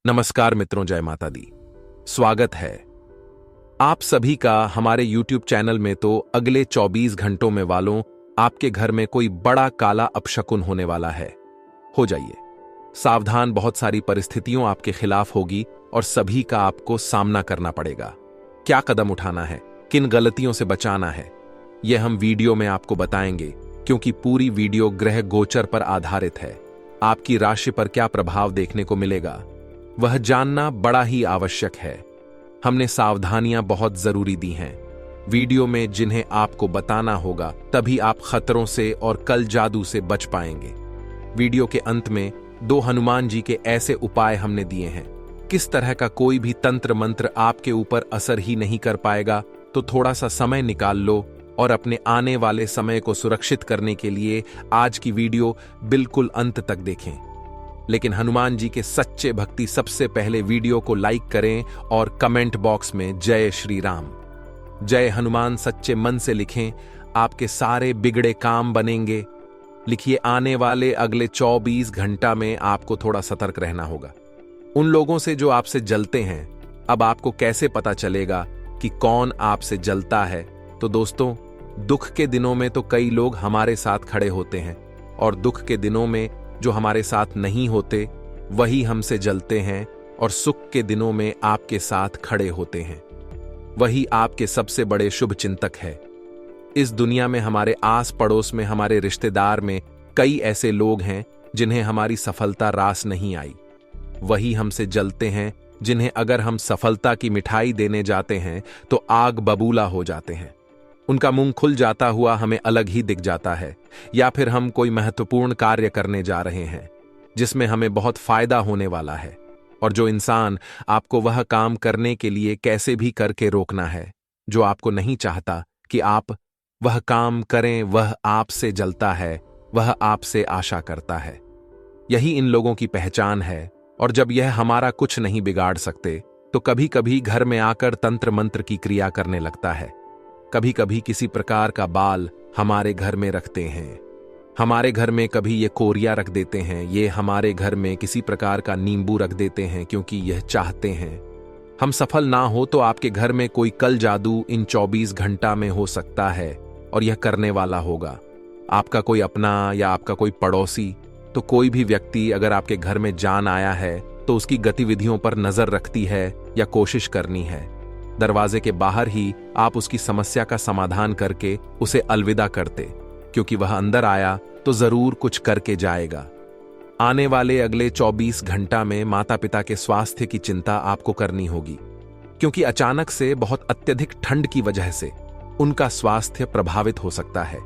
नमस्कार मित्रों, जय माता दी। स्वागत है आप सभी का हमारे YouTube चैनल में। तो अगले 24 घंटों में वालों, आपके घर में कोई बड़ा काला अपशकुन होने वाला है। हो जाइए सावधान, बहुत सारी परिस्थितियों आपके खिलाफ होगी और सभी का आपको सामना करना पड़ेगा। क्या कदम उठाना है, किन गलतियों से बचाना है, यह हम वीडियो में आपको बताएंगे, क्योंकि पूरी वीडियो ग्रह गोचर पर आधारित है। आपकी राशि पर क्या प्रभाव देखने को मिलेगा, वह जानना बड़ा ही आवश्यक है। हमने सावधानियां बहुत जरूरी दी हैं वीडियो में, जिन्हें आपको बताना होगा, तभी आप खतरों से और कल जादू से बच पाएंगे। वीडियो के अंत में 2 हनुमान जी के ऐसे उपाय हमने दिए हैं। किस तरह का कोई भी तंत्र मंत्र आपके ऊपर असर ही नहीं कर पाएगा। तो थोड़ा सा समय निकाल लो और अपने आने वाले समय को सुरक्षित करने के लिए आज की वीडियो बिल्कुल अंत तक देखें। लेकिन हनुमान जी के सच्चे भक्ति सबसे पहले वीडियो को लाइक करें और कमेंट बॉक्स में जय श्री राम, जय हनुमान सच्चे मन से लिखें। आपके सारे बिगड़े काम बनेंगे। लिखिए, आने वाले अगले 24 घंटा में आपको थोड़ा सतर्क रहना होगा। उन लोगों से जो आपसे जलते हैं, अब आपको कैसे पता चलेगा कि कौन आपसे जलता है? तो दोस्तों, दुख के दिनों में तो कई लोग हमारे साथ खड़े होते हैं, और दुख के दिनों में जो हमारे साथ नहीं होते वही हमसे जलते हैं, और सुख के दिनों में आपके साथ खड़े होते हैं वही आपके सबसे बड़े शुभ चिंतक है। इस दुनिया में हमारे आस पड़ोस में, हमारे रिश्तेदार में कई ऐसे लोग हैं जिन्हें हमारी सफलता रास नहीं आई। वही हमसे जलते हैं, जिन्हें अगर हम सफलता की मिठाई देने जाते हैं तो आग बबूला हो जाते हैं। उनका मुंह खुल जाता हुआ हमें अलग ही दिख जाता है। या फिर हम कोई महत्वपूर्ण कार्य करने जा रहे हैं जिसमें हमें बहुत फायदा होने वाला है, और जो इंसान आपको वह काम करने के लिए कैसे भी करके रोकना है जो आपको नहीं चाहता कि आप वह काम करें, वह आपसे जलता है, वह आपसे आशा करता है। यही इन लोगों की पहचान है। और जब यह हमारा कुछ नहीं बिगाड़ सकते तो कभी कभी घर में आकर तंत्र मंत्र की क्रिया करने लगता है। कभी कभी किसी प्रकार का बाल हमारे घर में रखते हैं, हमारे घर में कभी ये कोरिया रख देते हैं, ये हमारे घर में किसी प्रकार का नींबू रख देते हैं, क्योंकि यह चाहते हैं हम सफल ना हो। तो आपके घर में कोई कल जादू इन 24 घंटा में हो सकता है, और यह करने वाला होगा आपका कोई अपना या आपका कोई पड़ोसी। तो कोई भी व्यक्ति अगर आपके घर में जान आया है तो उसकी गतिविधियों पर नजर रखती है या कोशिश करनी है। दरवाजे के बाहर ही आप उसकी समस्या का समाधान करके उसे अलविदा करते, क्योंकि वह अंदर आया तो जरूर कुछ करके जाएगा। आने वाले अगले 24 घंटा में माता पिता के स्वास्थ्य की चिंता आपको करनी होगी, क्योंकि अचानक से बहुत अत्यधिक ठंड की वजह से उनका स्वास्थ्य प्रभावित हो सकता है।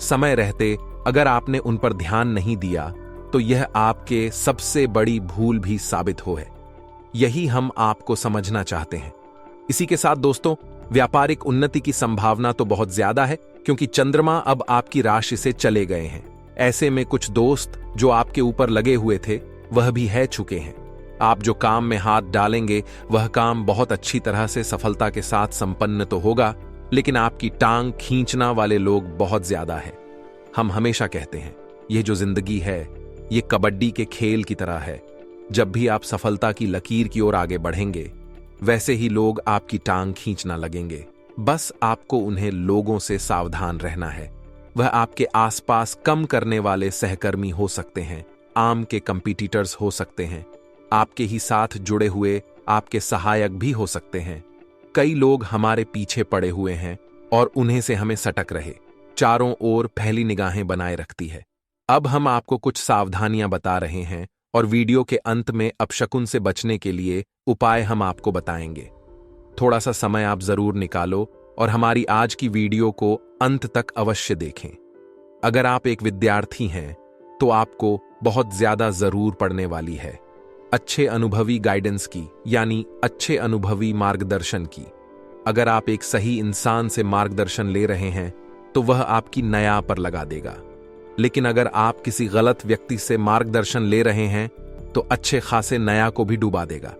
समय रहते अगर आपने उन पर ध्यान नहीं दिया तो यह आपके सबसे बड़ी भूल भी साबित हो है। यही हम आपको समझना चाहते हैं। इसी के साथ दोस्तों, व्यापारिक उन्नति की संभावना तो बहुत ज्यादा है, क्योंकि चंद्रमा अब आपकी राशि से चले गए हैं। ऐसे में कुछ दोस्त जो आपके ऊपर लगे हुए थे वह भी है चुके हैं। आप जो काम में हाथ डालेंगे वह काम बहुत अच्छी तरह से सफलता के साथ संपन्न तो होगा, लेकिन आपकी टांग खींचना वाले लोग बहुत ज्यादा है। हम हमेशा कहते हैं, यह जो जिंदगी है ये कबड्डी के खेल की तरह है। जब भी आप सफलता की लकीर की ओर आगे बढ़ेंगे, वैसे ही लोग आपकी टांग खींचना लगेंगे। बस आपको उन्हें लोगों से सावधान रहना है। वह आपके आसपास कम करने वाले सहकर्मी हो सकते हैं, आम के कंपीटिटर्स हो सकते हैं, आपके ही साथ जुड़े हुए आपके सहायक भी हो सकते हैं। कई लोग हमारे पीछे पड़े हुए हैं और उन्हें से हमें सटक रहे, चारों ओर पहली निगाहें बनाए रखती है। अब हम आपको कुछ सावधानियां बता रहे हैं, और वीडियो के अंत में अपशकुन से बचने के लिए उपाय हम आपको बताएंगे। थोड़ा सा समय आप जरूर निकालो और हमारी आज की वीडियो को अंत तक अवश्य देखें। अगर आप एक विद्यार्थी हैं तो आपको बहुत ज्यादा जरूर पड़ने वाली है अच्छे अनुभवी गाइडेंस की, यानी अच्छे अनुभवी मार्गदर्शन की। अगर आप एक सही इंसान से मार्गदर्शन ले रहे हैं तो वह आपकी नया पर लगा देगा। लेकिन अगर आप किसी गलत व्यक्ति से मार्गदर्शन ले रहे हैं तो अच्छे खासे नया को भी डुबा देगा।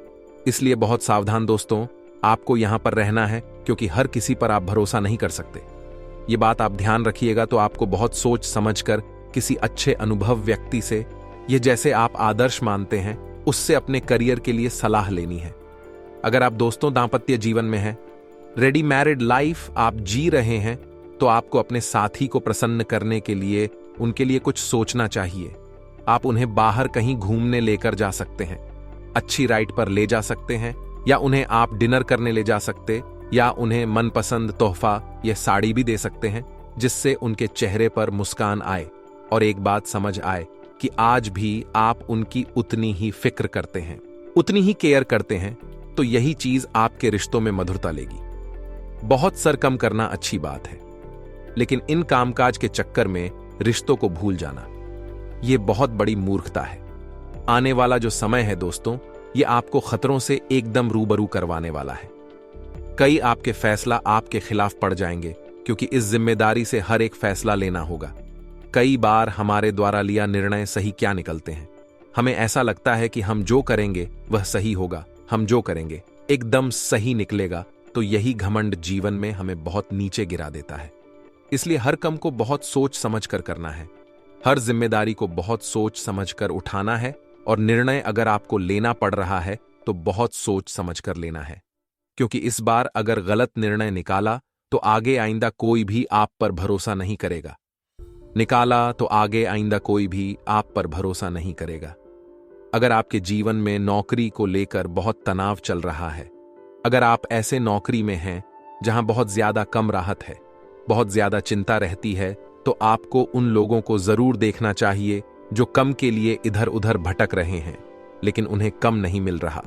इसलिए बहुत सावधान दोस्तों, आपको यहां पर रहना है, क्योंकि हर किसी पर आप भरोसा नहीं कर सकते। ये बात आप ध्यान रखिएगा। तो आपको बहुत सोच समझकर किसी अच्छे अनुभव व्यक्ति से, ये जैसे आप आदर्श मानते हैं, उससे अपने करियर के लिए सलाह लेनी है। अगर आप दोस्तों दांपत्य जीवन में हैं, रेडी मैरिड लाइफ आप जी रहे हैं, तो आपको अपने साथी को प्रसन्न करने के लिए उनके लिए कुछ सोचना चाहिए। आप उन्हें बाहर कहीं घूमने लेकर जा सकते हैं, अच्छी राइड पर ले जा सकते हैं, या उन्हें आप डिनर करने ले जा सकते, या उन्हें मनपसंद तोहफा या साड़ी भी दे सकते हैं, जिससे उनके चेहरे पर मुस्कान आए और एक बात समझ आए कि आज भी आप उनकी उतनी ही फिक्र करते हैं, उतनी ही केयर करते हैं। तो यही चीज आपके रिश्तों में मधुरता लेगी। बहुत सर कम करना अच्छी बात है, लेकिन इन कामकाज के चक्कर में रिश्तों को भूल जाना, यह बहुत बड़ी मूर्खता है। आने वाला जो समय है दोस्तों, यह आपको खतरों से एकदम रूबरू करवाने वाला है। कई आपके फैसला आपके खिलाफ पड़ जाएंगे, क्योंकि इस जिम्मेदारी से हर एक फैसला लेना होगा। कई बार हमारे द्वारा लिया निर्णय सही क्या निकलते हैं। हमें ऐसा लगता है कि हम जो करेंगे वह सही होगा, हम जो करेंगे एकदम सही निकलेगा। तो यही घमंड जीवन में हमें बहुत नीचे गिरा देता है। इसलिए हर काम को बहुत सोच समझ कर करना है, हर जिम्मेदारी को बहुत सोच समझ कर उठाना है, और निर्णय अगर आपको लेना पड़ रहा है तो बहुत सोच समझ कर लेना है। क्योंकि इस बार अगर गलत निर्णय निकाला तो आगे आइंदा कोई भी आप पर भरोसा नहीं करेगा। अगर आपके जीवन में नौकरी को लेकर बहुत तनाव चल रहा है, अगर आप ऐसे नौकरी में हैं जहां बहुत ज्यादा कम राहत है, बहुत ज्यादा चिंता रहती है, तो आपको उन लोगों को जरूर देखना चाहिए जो कम के लिए इधर उधर भटक रहे हैं, लेकिन उन्हें कम नहीं मिल रहा।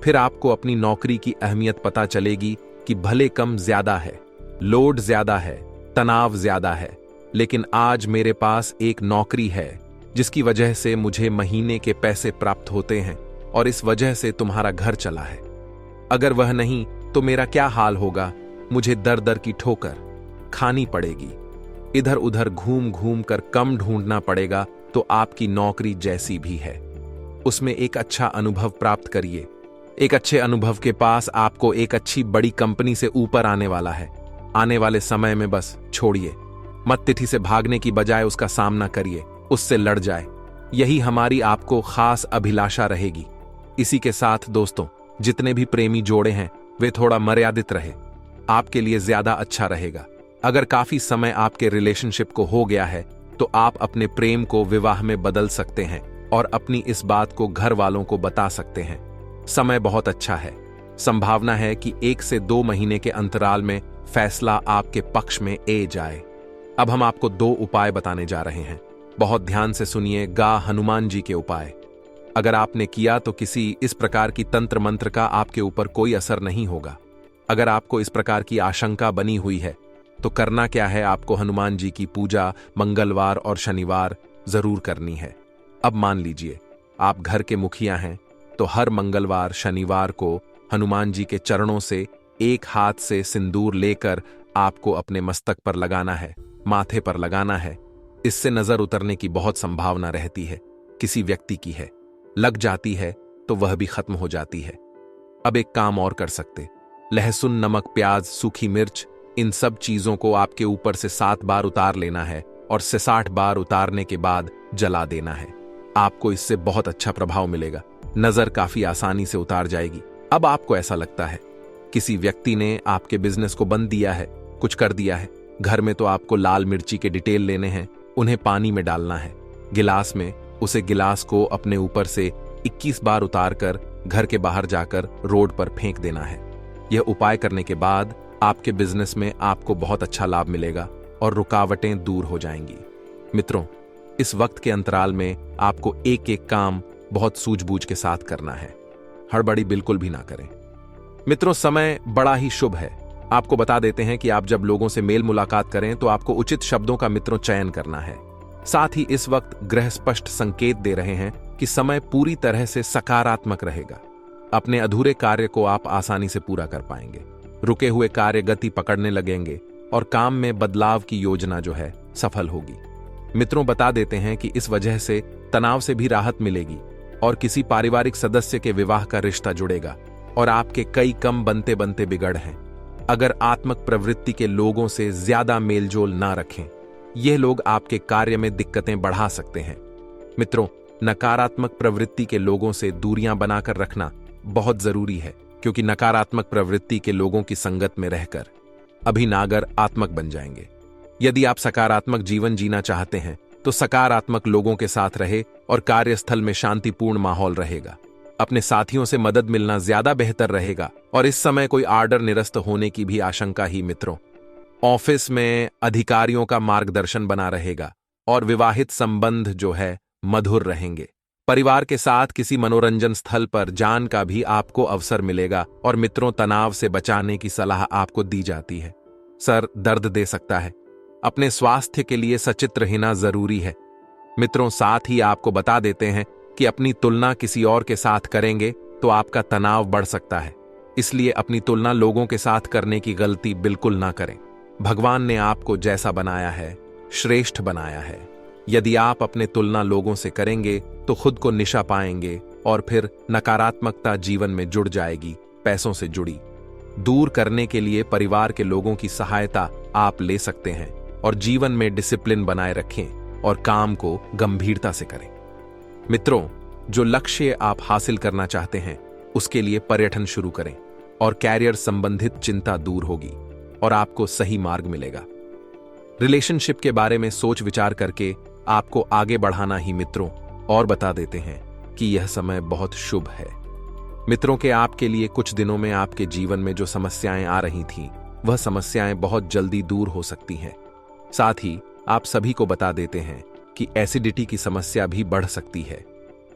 फिर आपको अपनी नौकरी की अहमियत पता चलेगी कि भले कम ज्यादा है, लोड ज्यादा है, तनाव ज्यादा है, लेकिन आज मेरे पास एक नौकरी है जिसकी वजह से मुझे महीने के पैसे प्राप्त होते हैं, और इस वजह से तुम्हारा घर चला है। अगर वह नहीं तो मेरा क्या हाल होगा। मुझे दर दर की ठोकर खानी पड़ेगी, इधर उधर घूम घूम कर कम ढूंढना पड़ेगा। तो आपकी नौकरी जैसी भी है, उसमें एक अच्छा अनुभव प्राप्त करिए। एक अच्छे अनुभव के पास आपको एक अच्छी बड़ी कंपनी से ऊपर आने वाला है। आने वाले समय में बस छोड़िए मत, तिथि से भागने की बजाय उसका सामना करिए, उससे लड़ जाए। यही हमारी आपको खास अभिलाषा रहेगी। इसी के साथ दोस्तों, जितने भी प्रेमी जोड़े हैं वे थोड़ा मर्यादित रहे, आपके लिए ज्यादा अच्छा रहेगा। अगर काफी समय आपके रिलेशनशिप को हो गया है तो आप अपने प्रेम को विवाह में बदल सकते हैं और अपनी इस बात को घर वालों को बता सकते हैं। समय बहुत अच्छा है, संभावना है कि 1 से 2 महीने के अंतराल में फैसला आपके पक्ष में ए जाए। अब हम आपको 2 उपाय बताने जा रहे हैं, बहुत ध्यान से सुनिएगा। हनुमान जी के उपाय अगर आपने किया तो किसी इस प्रकार की तंत्र मंत्र का आपके ऊपर कोई असर नहीं होगा। अगर आपको इस प्रकार की आशंका बनी हुई है तो करना क्या है, आपको हनुमान जी की पूजा मंगलवार और शनिवार जरूर करनी है। अब मान लीजिए आप घर के मुखिया हैं, तो हर मंगलवार शनिवार को हनुमान जी के चरणों से एक हाथ से सिंदूर लेकर आपको अपने मस्तक पर लगाना है, माथे पर लगाना है। इससे नजर उतरने की बहुत संभावना रहती है। किसी व्यक्ति की है, लग जाती है तो वह भी खत्म हो जाती है। अब एक काम और कर सकते, लहसुन, नमक, प्याज, सूखी मिर्च, इन सब चीजों को आपके ऊपर से 7 बार उतार लेना है और 60 बार उतारने के बाद जला देना है। आपको इससे बहुत अच्छा प्रभाव मिलेगा, नजर काफी आसानी से उतार जाएगी। अब आपको ऐसा लगता है किसी व्यक्ति ने आपके बिजनेस को बंद दिया है, कुछ कर दिया है, घर में तो आपको लाल मिर्ची के डिटेल लेने हैं, उन्हें पानी में डालना है, गिलास में, उसे गिलास को अपने ऊपर से 21 बार उतारकर घर के बाहर जाकर रोड पर फेंक देना है। यह उपाय करने के बाद आपके बिजनेस में आपको बहुत अच्छा लाभ मिलेगा और रुकावटें दूर हो जाएंगी। मित्रों, इस वक्त के अंतराल में आपको एक एक काम बहुत सूझबूझ के साथ करना है, हड़बड़ी बिल्कुल भी ना करें। मित्रों, समय बड़ा ही शुभ है। आपको बता देते हैं कि आप जब लोगों से मेल मुलाकात करें तो आपको उचित शब्दों का मित्रों चयन करना है। साथ ही इस वक्त ग्रह स्पष्ट संकेत दे रहे हैं कि समय पूरी तरह से सकारात्मक रहेगा। अपने अधूरे कार्य को आप आसानी से पूरा कर पाएंगे, रुके हुए कार्य गति पकड़ने लगेंगे और काम में बदलाव की योजना जो है सफल होगी। मित्रों, बता देते हैं कि इस वजह से तनाव से भी राहत मिलेगी और किसी पारिवारिक सदस्य के विवाह का रिश्ता जुड़ेगा और आपके कई कम बनते बनते बिगड़ हैं। अगर आत्मक प्रवृत्ति के लोगों से ज्यादा मेलजोल ना रखें, यह लोग आपके कार्य में दिक्कतें बढ़ा सकते हैं। मित्रों, नकारात्मक प्रवृत्ति के लोगों से दूरियां बनाकर रखना बहुत जरूरी है, क्योंकि नकारात्मक प्रवृत्ति के लोगों की संगत में रहकर अभिनागर आत्मक बन जाएंगे। यदि आप सकारात्मक जीवन जीना चाहते हैं तो सकारात्मक लोगों के साथ रहे और कार्यस्थल में शांतिपूर्ण माहौल रहेगा। अपने साथियों से मदद मिलना ज्यादा बेहतर रहेगा और इस समय कोई आर्डर निरस्त होने की भी आशंका ही मित्रों। ऑफिस में अधिकारियों का मार्गदर्शन बना रहेगा और विवाहित संबंध जो है मधुर रहेंगे। परिवार के साथ किसी मनोरंजन स्थल पर जान का भी आपको अवसर मिलेगा और मित्रों, तनाव से बचाने की सलाह आपको दी जाती है। सर दर्द दे सकता है, अपने स्वास्थ्य के लिए सचित्र रहना जरूरी है। मित्रों, साथ ही आपको बता देते हैं कि अपनी तुलना किसी और के साथ करेंगे तो आपका तनाव बढ़ सकता है, इसलिए अपनी तुलना लोगों के साथ करने की गलती बिल्कुल ना करें। भगवान ने आपको जैसा बनाया है श्रेष्ठ बनाया है। यदि आप अपने तुलना लोगों से करेंगे तो खुद को निशा पाएंगे और फिर नकारात्मकता जीवन में जुड़ जाएगी। पैसों से जुड़ी दूर करने के लिए परिवार के लोगों की सहायता आप ले सकते हैं और जीवन में डिसिप्लिन बनाए रखें और काम को गंभीरता से करें। मित्रों, जो लक्ष्य आप हासिल करना चाहते हैं उसके लिए पर्यटन शुरू करें और कैरियर संबंधित चिंता दूर होगी और आपको सही मार्ग मिलेगा। रिलेशनशिप के बारे में सोच विचार करके आपको आगे बढ़ाना ही मित्रों, और बता देते हैं कि यह समय बहुत शुभ है। मित्रों के आपके लिए कुछ दिनों में आपके जीवन में जो समस्याएं आ रही थीं, वह समस्याएं बहुत जल्दी दूर हो सकती हैं। साथ ही आप सभी को बता देते हैं कि एसिडिटी की समस्या भी बढ़ सकती है।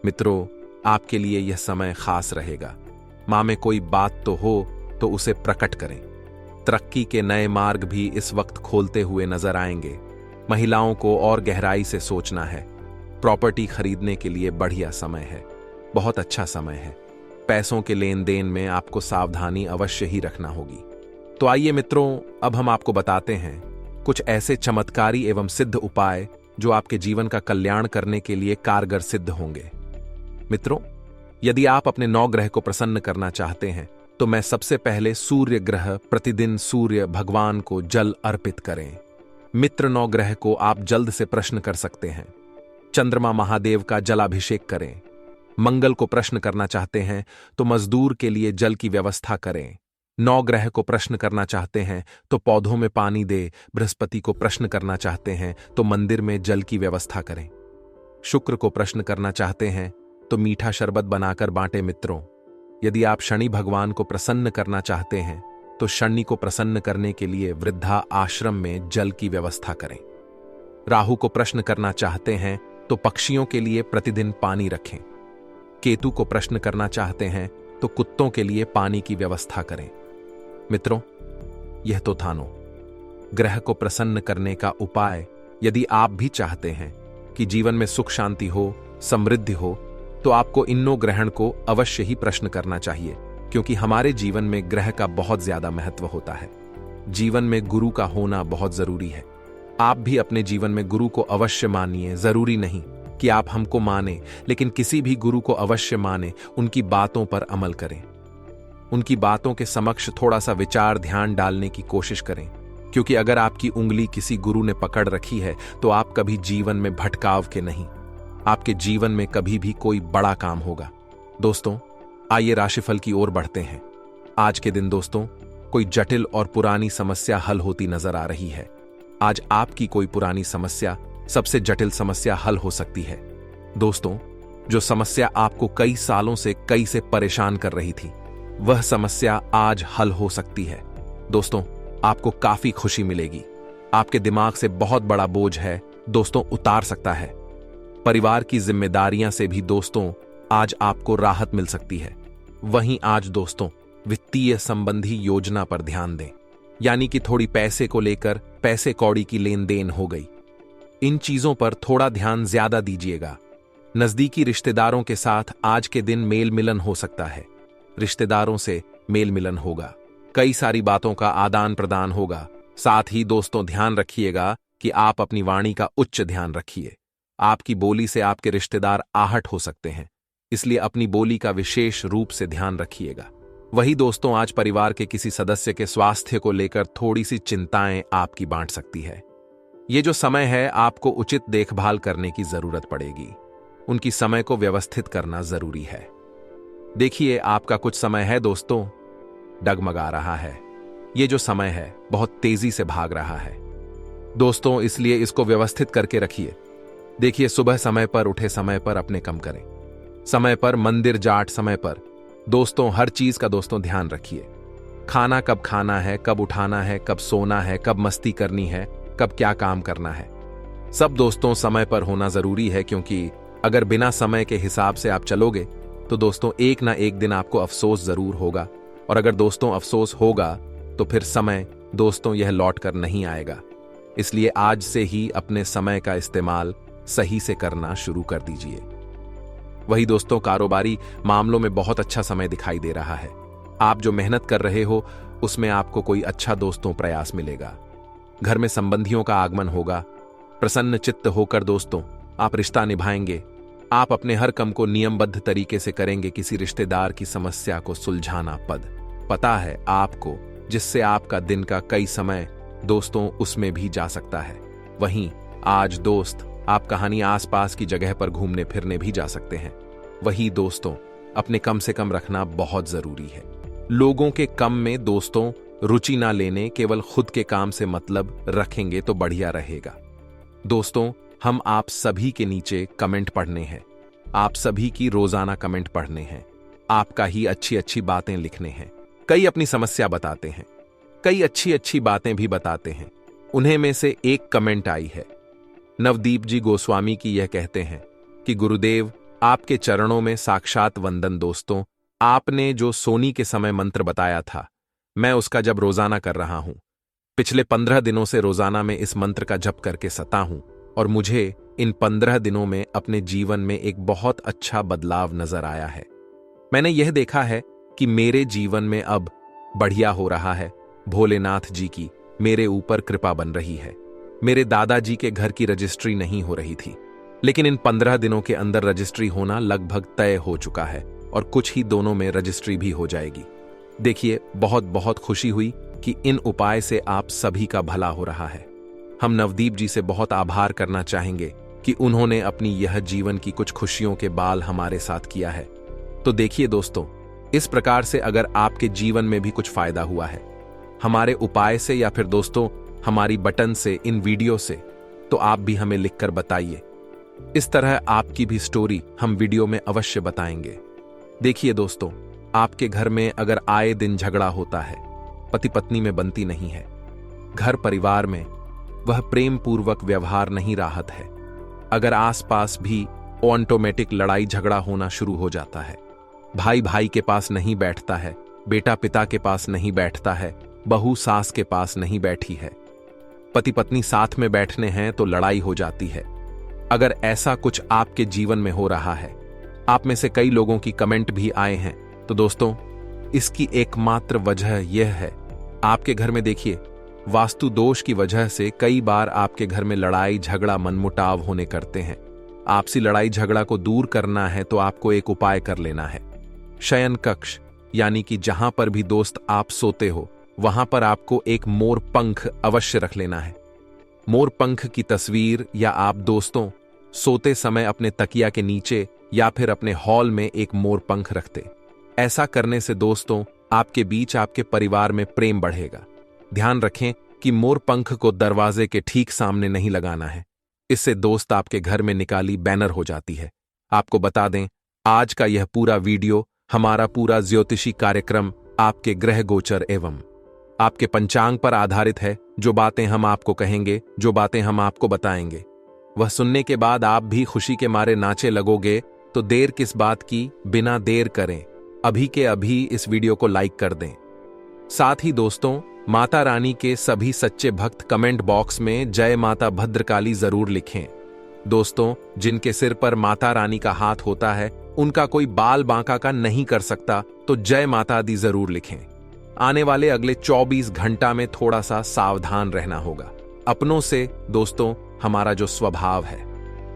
मित्रों, आपके लिए यह समय खास रहेगा। मां में कोई बात तो हो तो उसे प्रकट करें। तरक्की के नए मार्ग भी इस वक्त खोलते हुए नजर आएंगे। महिलाओं को और गहराई से सोचना है। प्रॉपर्टी खरीदने के लिए बढ़िया समय है, बहुत अच्छा समय है। पैसों के लेन देन में आपको सावधानी अवश्य ही रखना होगी। तो आइए मित्रों, अब हम आपको बताते हैं कुछ ऐसे चमत्कारी एवं सिद्ध उपाय जो आपके जीवन का कल्याण करने के लिए कारगर सिद्ध होंगे। मित्रों, यदि आप अपने 9 ग्रह को प्रसन्न करना चाहते हैं तो मैं सबसे पहले सूर्य ग्रह, प्रतिदिन सूर्य भगवान को जल अर्पित करें। मित्र 9 ग्रह को आप जल्द से प्रश्न कर सकते हैं। चंद्रमा महादेव का जलाभिषेक करें। मंगल को प्रश्न करना चाहते हैं तो मजदूर के लिए जल की व्यवस्था करें। 9 ग्रह को प्रश्न करना चाहते हैं तो पौधों में पानी दे। बृहस्पति को प्रश्न करना चाहते हैं तो मंदिर में जल की व्यवस्था करें। शुक्र को प्रश्न करना चाहते हैं तो मीठा शरबत बनाकर बांटे। मित्रों, यदि आप शनि भगवान को प्रसन्न करना चाहते हैं तो शनि को प्रसन्न करने के लिए वृद्धा आश्रम में जल की व्यवस्था करें। राहु को प्रश्न करना चाहते हैं तो पक्षियों के लिए प्रतिदिन पानी रखें। केतु को प्रश्न करना चाहते हैं तो कुत्तों के लिए पानी की व्यवस्था करें। मित्रों, यह तो था 9 ग्रह को प्रसन्न करने का उपाय। यदि आप भी चाहते हैं कि जीवन में सुख शांति हो, समृद्धि हो, तो आपको इन 9 ग्रहण को अवश्य ही प्रश्न करना चाहिए, क्योंकि हमारे जीवन में ग्रह का बहुत ज्यादा महत्व होता है। जीवन में गुरु का होना बहुत जरूरी है। आप भी अपने जीवन में गुरु को अवश्य मानिए। जरूरी नहीं कि आप हमको माने, लेकिन किसी भी गुरु को अवश्य माने, उनकी बातों पर अमल करें। उनकी बातों के समक्ष थोड़ा सा विचार ध्यान डालने की कोशिश करें, क्योंकि अगर आपकी उंगली किसी गुरु ने पकड़ रखी है तो आप कभी जीवन में भटकाव के नहीं, आपके जीवन में कभी भी कोई बड़ा काम होगा। दोस्तों, आइए राशिफल की ओर बढ़ते हैं। आज के दिन दोस्तों, कोई जटिल और पुरानी समस्या हल होती नजर आ रही है। आज आपकी कोई पुरानी समस्या सबसे जटिल समस्या हल हो सकती है। दोस्तों, जो समस्या आपको कई सालों से परेशान कर रही थी, वह समस्या आज हल हो सकती है। दोस्तों, आपको काफी खुशी मिलेगी। आपके दिमाग से बहुत बड़ा बोझ है दोस्तों उतार सकता है। परिवार की जिम्मेदारियां से भी दोस्तों आज आपको राहत मिल सकती है। वहीं आज दोस्तों, वित्तीय संबंधी योजना पर ध्यान दें, यानी कि थोड़ी पैसे को लेकर पैसे कौड़ी की लेन देन हो गई। इन चीजों पर थोड़ा ध्यान ज्यादा दीजिएगा। नजदीकी रिश्तेदारों के साथ आज के दिन मेल मिलन हो सकता है। रिश्तेदारों से मेल मिलन होगा, कई सारी बातों का आदान प्रदान होगा। साथ ही दोस्तों, ध्यान रखिएगा कि आप अपनी वाणी का उच्च ध्यान रखिए। आपकी बोली से आपके रिश्तेदार आहट हो सकते हैं, इसलिए अपनी बोली का विशेष रूप से ध्यान रखिएगा। वही दोस्तों, आज परिवार के किसी सदस्य के स्वास्थ्य को लेकर थोड़ी सी चिंताएं आपकी बांट सकती है। ये जो समय है, आपको उचित देखभाल करने की जरूरत पड़ेगी। उनकी समय को व्यवस्थित करना जरूरी है। देखिए, आपका कुछ समय है दोस्तों, डगमगा रहा है। ये जो समय है बहुत तेजी से भाग रहा है दोस्तों, इसलिए इसको व्यवस्थित करके रखिए। देखिए, सुबह समय पर उठे, समय पर अपने काम करें, समय पर मंदिर जाट, समय पर दोस्तों हर चीज का दोस्तों ध्यान रखिए। खाना कब खाना है, कब उठाना है, कब सोना है, कब मस्ती करनी है, कब क्या काम करना है, सब दोस्तों समय पर होना जरूरी है। क्योंकि अगर बिना समय के हिसाब से आप चलोगे तो दोस्तों एक ना एक दिन आपको अफसोस जरूर होगा। और अगर दोस्तों अफसोस होगा तो फिर समय दोस्तों यह लौट कर नहीं आएगा। इसलिए आज से ही अपने समय का इस्तेमाल सही से करना शुरू कर दीजिए। वही दोस्तों, कारोबारी मामलों में बहुत अच्छा समय दिखाई दे रहा है। आप जो मेहनत कर रहे हो उसमें आपको कोई अच्छा दोस्तों प्रयास मिलेगा। घर में संबंधियों का आगमन होगा। प्रसन्न चित्त होकर दोस्तों आप रिश्ता निभाएंगे। आप अपने हर काम को नियमबद्ध तरीके से करेंगे। किसी रिश्तेदार की समस्या को सुलझाना पता है आपको, जिससे आपका दिन का कई समय दोस्तों उसमें भी जा सकता है। वहीं आज दोस्त आप कहानी आसपास की जगह पर घूमने फिरने भी जा सकते हैं। वही दोस्तों अपने कम से कम रखना बहुत जरूरी है। लोगों के कम में दोस्तों रुचि ना लेने, केवल खुद के काम से मतलब रखेंगे तो बढ़िया रहेगा। दोस्तों हम आप सभी के नीचे कमेंट पढ़ने हैं, आप सभी की रोजाना कमेंट पढ़ने हैं, आपका ही अच्छी अच्छी बातें लिखने हैं। कई अपनी समस्या बताते हैं, कई अच्छी अच्छी बातें भी बताते हैं। उन्हें में से एक कमेंट आई है नवदीप जी गोस्वामी की। यह कहते हैं कि गुरुदेव आपके चरणों में साक्षात वंदन। दोस्तों आपने जो सोनी के समय मंत्र बताया था, मैं उसका जब रोजाना कर रहा हूं। पिछले 15 दिनों से रोजाना में इस मंत्र का जप करके सता हूं और मुझे इन 15 दिनों में अपने जीवन में एक बहुत अच्छा बदलाव नजर आया है। मैंने यह देखा है कि मेरे जीवन में अब बढ़िया हो रहा है। भोलेनाथ जी की मेरे ऊपर कृपा बन रही है। मेरे दादाजी के घर की रजिस्ट्री नहीं हो रही थी, लेकिन इन 15 दिनों के अंदर रजिस्ट्री होना लगभग तय हो चुका है और कुछ ही दोनों में रजिस्ट्री भी हो जाएगी। देखिए, बहुत बहुत खुशी हुई कि इन उपाय से आप सभी का भला हो रहा है। हम नवदीप जी से बहुत आभार करना चाहेंगे कि उन्होंने अपनी यह जीवन की कुछ खुशियों के बाल हमारे साथ किया है। तो देखिए दोस्तों, इस प्रकार से अगर आपके जीवन में भी कुछ फायदा हुआ है हमारे उपाय से या फिर दोस्तों हमारी बटन से, इन वीडियो से, तो आप भी हमें लिखकर बताइए। इस तरह आपकी भी स्टोरी हम वीडियो में अवश्य बताएंगे। देखिए दोस्तों, आपके घर में अगर आए दिन झगड़ा होता है, पति पत्नी में बनती नहीं है, घर परिवार में वह प्रेम पूर्वक व्यवहार नहीं राहत है, अगर आसपास भी ऑटोमेटिक लड़ाई झगड़ा होना शुरू हो जाता है, भाई भाई के पास नहीं बैठता है, बेटा पिता के पास नहीं बैठता है, बहू सास के पास नहीं बैठी है, पति पत्नी साथ में बैठने हैं तो लड़ाई हो जाती है। अगर ऐसा कुछ आपके जीवन में हो रहा है, आप में से कई लोगों की कमेंट भी आए हैं, तो दोस्तों इसकी एकमात्र वजह यह है, आपके घर में देखिए वास्तु दोष की वजह से कई बार आपके घर में लड़ाई झगड़ा मनमुटाव होने करते हैं। आपसी लड़ाई झगड़ा को दूर करना है तो आपको एक उपाय कर लेना है। शयन कक्ष यानी कि जहां पर भी दोस्त आप सोते हो वहां पर आपको एक मोर पंख अवश्य रख लेना है। मोर पंख की तस्वीर या आप दोस्तों सोते समय अपने तकिया के नीचे या फिर अपने हॉल में एक मोर पंख रखते। ऐसा करने से दोस्तों आपके बीच, आपके परिवार में प्रेम बढ़ेगा। ध्यान रखें कि मोर पंख को दरवाजे के ठीक सामने नहीं लगाना है, इससे दोस्त आपके घर में निकाली बैनर हो जाती है। आपको बता दें, आज का यह पूरा वीडियो, हमारा पूरा ज्योतिषी कार्यक्रम आपके ग्रह गोचर एवं आपके पंचांग पर आधारित है। जो बातें हम आपको कहेंगे, जो बातें हम आपको बताएंगे, वह सुनने के बाद आप भी खुशी के मारे नाचे लगोगे। तो देर किस बात की, बिना देर करें अभी के अभी इस वीडियो को लाइक कर दें। साथ ही दोस्तों, माता रानी के सभी सच्चे भक्त कमेंट बॉक्स में जय माता भद्रकाली जरूर लिखें। दोस्तों, जिनके सिर पर माता रानी का हाथ होता है, उनका कोई बाल बांका का नहीं कर सकता, तो जय माता दी जरूर लिखें। आने वाले अगले 24 घंटा में थोड़ा सा सावधान रहना होगा अपनों से। दोस्तों, हमारा जो स्वभाव है,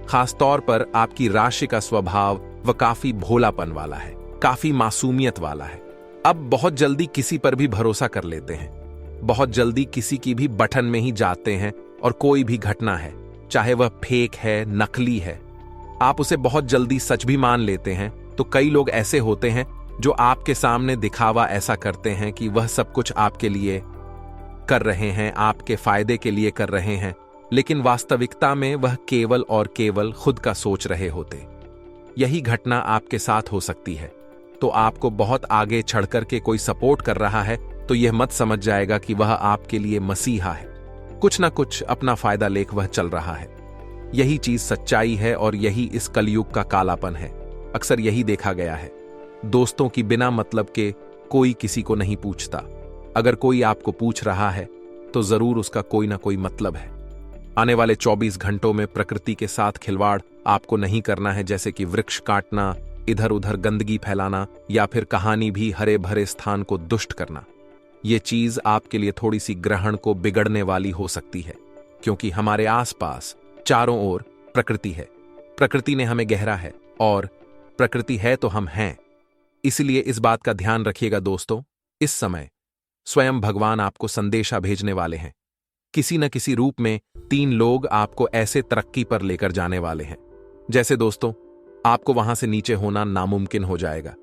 खासतौर पर आपकी राशि का स्वभाव, वह काफी भोलापन वाला है, काफी मासूमियत वाला है। अब बहुत जल्दी किसी पर भी भरोसा कर लेते हैं, बहुत जल्दी किसी की भी बटन में ही जाते हैं, और कोई भी घटना है, चाहे वह फेक है, नकली है, आप उसे बहुत जल्दी सच भी मान लेते हैं। तो कई लोग ऐसे होते हैं जो आपके सामने दिखावा ऐसा करते हैं कि वह सब कुछ आपके लिए कर रहे हैं, आपके फायदे के लिए कर रहे हैं, लेकिन वास्तविकता में वह केवल और केवल खुद का सोच रहे होते। यही घटना आपके साथ हो सकती है। तो आपको बहुत आगे चढ़कर के कोई सपोर्ट कर रहा है तो यह मत समझ जाएगा कि वह आपके लिए मसीहा है। कुछ ना कुछ अपना फायदा लेकर वह चल रहा है। यही चीज सच्चाई है और यही इस कलयुग का कालापन है। अक्सर यही देखा गया है। दोस्तों की बिना मतलब के कोई किसी को नहीं पूछता। अगर कोई आपको पूछ रहा है तो जरूर उसका कोई ना कोई मतलब है। आने वाले 24 घंटों में प्रकृति के साथ खिलवाड़ आपको नहीं करना है, जैसे कि वृक्ष काटना, इधर उधर गंदगी फैलाना या फिर कहानी भी हरे भरे स्थान को दुष्ट करना। ये चीज आपके लिए थोड़ी सी ग्रहण को बिगड़ने वाली हो सकती है, क्योंकि हमारे आसपास चारों ओर प्रकृति है। प्रकृति ने हमें गहरा है और प्रकृति है तो हम हैं। इसलिए इस बात का ध्यान रखिएगा दोस्तों, इस समय स्वयं भगवान आपको संदेशा भेजने वाले हैं। किसी न किसी रूप में 3 लोग आपको ऐसे तरक्की पर लेकर जाने वाले हैं, जैसे दोस्तों आपको वहां से नीचे होना नामुमकिन हो जाएगा।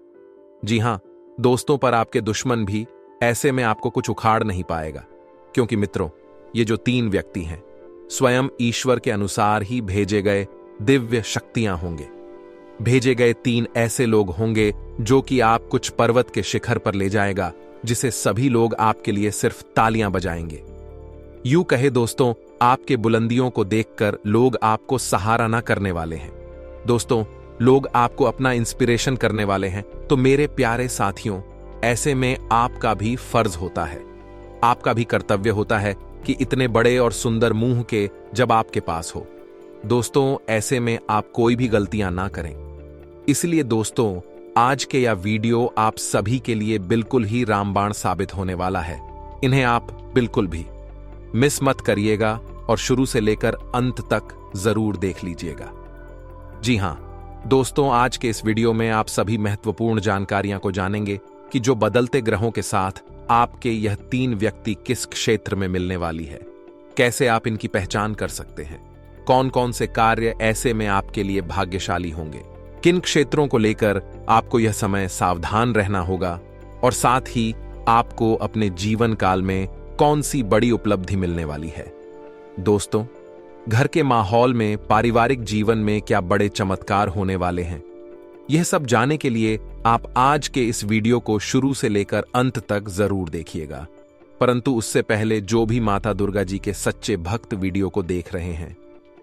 जी हां दोस्तों, पर आपके दुश्मन भी ऐसे में आपको कुछ उखाड़ नहीं पाएगा, क्योंकि मित्रों ये जो 3 व्यक्ति हैं स्वयं ईश्वर के अनुसार ही भेजे गए दिव्य शक्तियां होंगे। भेजे गए 3 ऐसे लोग होंगे जो कि आप कुछ पर्वत के शिखर पर ले जाएगा, जिसे सभी लोग आपके लिए सिर्फ तालियां बजाएंगे। यूं कहे दोस्तों, आपके बुलंदियों को देखकर लोग आपको सहारा ना करने वाले हैं। दोस्तों लोग आपको अपना इंस्पिरेशन करने वाले हैं। तो मेरे प्यारे साथियों, ऐसे में आपका भी फर्ज होता है, आपका भी कर्तव्य होता है कि इतने बड़े और सुंदर मुंह के जब आपके पास हो दोस्तों, ऐसे में आप कोई भी गलतियां ना करें। इसलिए दोस्तों आज के यह वीडियो आप सभी के लिए बिल्कुल ही रामबाण साबित होने वाला है। इन्हें आप बिल्कुल भी मिस मत करिएगा और शुरू से लेकर अंत तक जरूर देख लीजिएगा। जी हां दोस्तों, आज के इस वीडियो में आप सभी महत्वपूर्ण जानकारियां को जानेंगे कि जो बदलते ग्रहों के साथ आपके यह 3 व्यक्ति किस क्षेत्र में मिलने वाली है, कैसे आप इनकी पहचान कर सकते हैं, कौन कौन से कार्य ऐसे में आपके लिए भाग्यशाली होंगे, किन क्षेत्रों को लेकर आपको यह समय सावधान रहना होगा, और साथ ही आपको अपने जीवन काल में कौन सी बड़ी उपलब्धि मिलने वाली है। दोस्तों घर के माहौल में, पारिवारिक जीवन में क्या बड़े चमत्कार होने वाले हैं, यह सब जानने के लिए आप आज के इस वीडियो को शुरू से लेकर अंत तक जरूर देखिएगा। परंतु उससे पहले जो भी माता दुर्गा जी के सच्चे भक्त वीडियो को देख रहे हैं,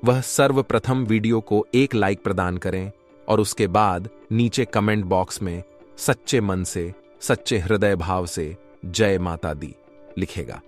वह सर्वप्रथम वीडियो को एक लाइक प्रदान करें और उसके बाद नीचे कमेंट बॉक्स में सच्चे मन से, सच्चे हृदय भाव से जय माता दी लिखेगा।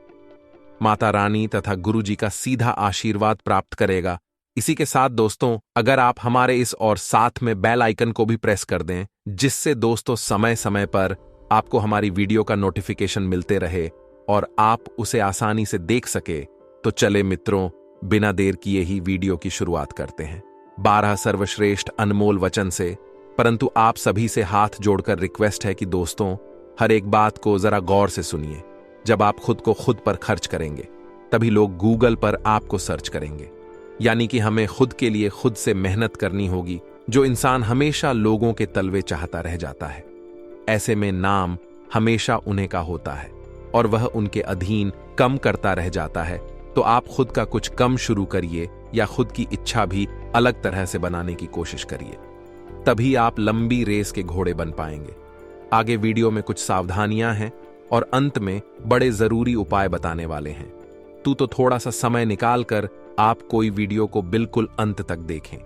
माता रानी तथा गुरु जी का सीधा आशीर्वाद प्राप्त करेगा। इसी के साथ दोस्तों, अगर आप हमारे इस और साथ में बेल आइकन को भी प्रेस कर दें, जिससे दोस्तों समय समय पर आपको हमारी वीडियो का नोटिफिकेशन मिलते रहे और आप उसे आसानी से देख सके, तो चले मित्रों बिना देर किए ही वीडियो की शुरुआत करते हैं 12 सर्वश्रेष्ठ अनमोल वचन से। परंतु आप सभी से हाथ जोड़कर रिक्वेस्ट है कि दोस्तों हर एक बात को जरा गौर से सुनिए। जब आप खुद को खुद पर खर्च करेंगे तभी लोग गूगल पर आपको सर्च करेंगे, यानी कि हमें खुद के लिए खुद से मेहनत करनी होगी। जो इंसान हमेशा लोगों के तलवे चाहता रह जाता है, ऐसे में नाम हमेशा उन्हीं का होता है और वह उनके अधीन कम करता रह जाता है। तो आप खुद का कुछ कम शुरू करिए या खुद की इच्छा भी अलग तरह से बनाने की कोशिश करिए, तभी आप लंबी रेस के घोड़े बन पाएंगे। आगे वीडियो में कुछ सावधानियां हैं और अंत में बड़े जरूरी उपाय बताने वाले हैं। तो थोड़ा सा समय निकाल कर आप कोई वीडियो को बिल्कुल अंत तक देखें।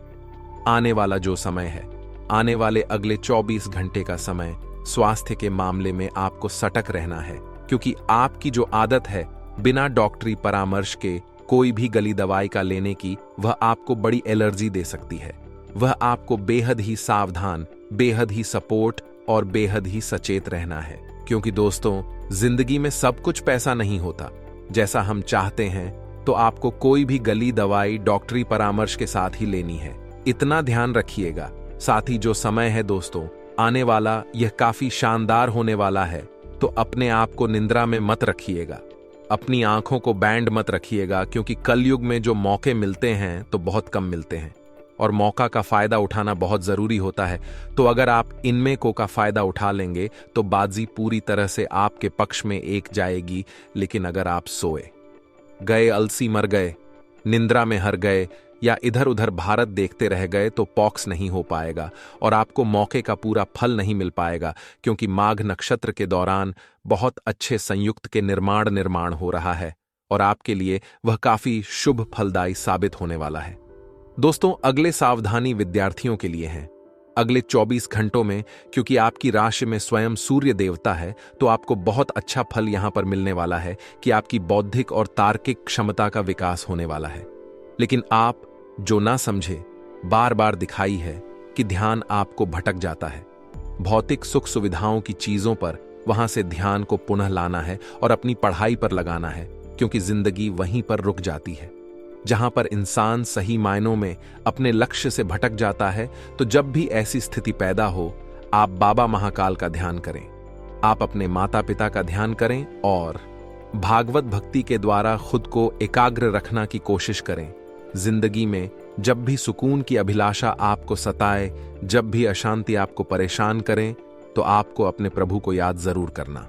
आने वाला जो समय है, आने वाले अगले 24 घंटे का समय स्वास्थ्य के मामले में आपको सतर्क रहना है, क्योंकि आपकी जो आदत है बिना डॉक्टरी परामर्श के कोई भी गली दवाई का लेने की, वह आपको बड़ी एलर्जी दे सकती है। वह आपको बेहद ही सावधान, बेहद ही सपोर्ट और बेहद ही सचेत रहना है, क्योंकि दोस्तों जिंदगी में सब कुछ पैसा नहीं होता जैसा हम चाहते हैं। तो आपको कोई भी गली दवाई डॉक्टरी परामर्श के साथ ही लेनी है, इतना ध्यान रखिएगा। साथ ही जो समय है दोस्तों आने वाला, यह काफी शानदार होने वाला है। तो अपने आप को निंद्रा में मत रखिएगा, अपनी आंखों को बैंड मत रखिएगा, क्योंकि कलयुग में जो मौके मिलते हैं तो बहुत कम मिलते हैं। और मौका का फायदा उठाना बहुत जरूरी होता है। तो अगर आप इनमें को का फायदा उठा लेंगे तो बाजी पूरी तरह से आपके पक्ष में एक जाएगी। लेकिन अगर आप सोए गए, अलसी मर गए, निंद्रा में हर गए या इधर उधर भारत देखते रह गए तो पॉक्स नहीं हो पाएगा और आपको मौके का पूरा फल नहीं मिल पाएगा, क्योंकि माघ नक्षत्र के दौरान बहुत अच्छे संयुक्त के निर्माण हो रहा है और आपके लिए वह काफी शुभ फलदायी साबित होने वाला है। दोस्तों, अगले सावधानी विद्यार्थियों के लिए है। अगले 24 घंटों में, क्योंकि आपकी राशि में स्वयं सूर्य देवता है, तो आपको बहुत अच्छा फल यहां पर मिलने वाला है कि आपकी बौद्धिक और तार्किक क्षमता का विकास होने वाला है। लेकिन आप जो ना समझे, बार बार दिखाई है कि ध्यान आपको भटक जाता है। भौतिक सुख सुविधाओं की चीजों पर वहां से ध्यान को पुनः लाना है और अपनी पढ़ाई पर लगाना है, क्योंकि जिंदगी वहीं पर रुक जाती है। जहां पर इंसान सही मायनों में अपने लक्ष्य से भटक जाता है, तो जब भी ऐसी स्थिति पैदा हो, आप बाबा महाकाल का ध्यान करें, आप अपने माता पिता का ध्यान करें और भागवत भक्ति के द्वारा खुद को एकाग्र रखना की कोशिश करें। जिंदगी में जब भी सुकून की अभिलाषा आपको सताए, जब भी अशांति आपको परेशान करें, तो आपको अपने प्रभु को याद जरूर करना।